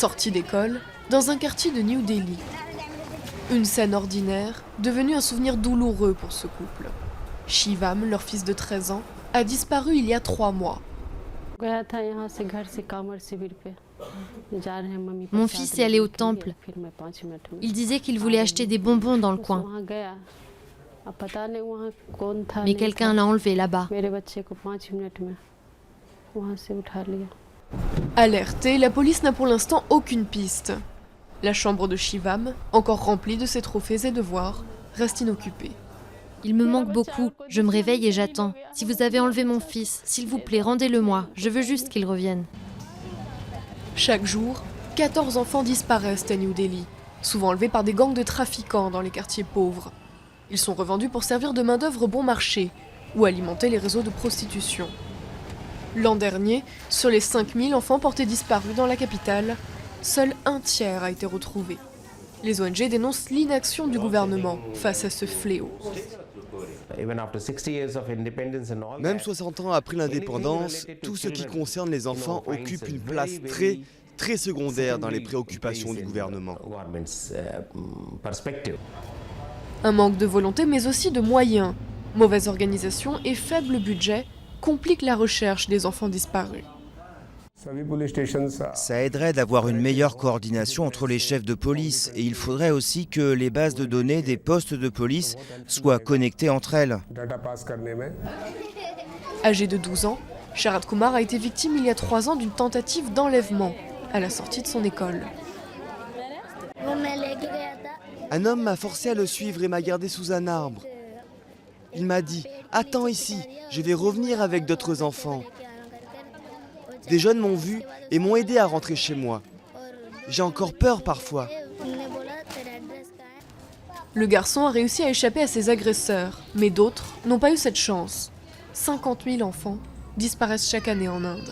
sortie d'école, dans un quartier de New Delhi. Une scène ordinaire, devenue un souvenir douloureux pour ce couple. Shivam, leur fils de 13 ans, a disparu il y a 3 mois. Mon fils est allé au temple. Il disait qu'il voulait acheter des bonbons dans le coin. Mais quelqu'un l'a enlevé là-bas. Alertée, la police n'a pour l'instant aucune piste. La chambre de Shivam, encore remplie de ses trophées et devoirs, reste inoccupée. Il me manque beaucoup. Je me réveille et j'attends. Si vous avez enlevé mon fils, s'il vous plaît, rendez-le-moi. Je veux juste qu'il revienne. Chaque jour, 14 enfants disparaissent à New Delhi, souvent enlevés par des gangs de trafiquants dans les quartiers pauvres. Ils sont revendus pour servir de main-d'œuvre bon marché ou alimenter les réseaux de prostitution. L'an dernier, sur les 5000 enfants portés disparus dans la capitale, seul un tiers a été retrouvé. Les ONG dénoncent l'inaction du gouvernement face à ce fléau. Même 60 ans après l'indépendance, tout ce qui concerne les enfants occupe une place très secondaire dans les préoccupations du gouvernement. Un manque de volonté mais aussi de moyens, mauvaise organisation et faible budget compliquent la recherche des enfants disparus. Ça aiderait d'avoir une meilleure coordination entre les chefs de police et il faudrait aussi que les bases de données des postes de police soient connectées entre elles. Âgé de 12 ans, Sharad Kumar a été victime il y a 3 ans d'une tentative d'enlèvement à la sortie de son école. Un homme m'a forcé à le suivre et m'a gardé sous un arbre. Il m'a dit « Attends ici, je vais revenir avec d'autres enfants ». Des jeunes m'ont vu et m'ont aidé à rentrer chez moi. J'ai encore peur parfois. Le garçon a réussi à échapper à ses agresseurs, mais d'autres n'ont pas eu cette chance. 50 000 enfants disparaissent chaque année en Inde.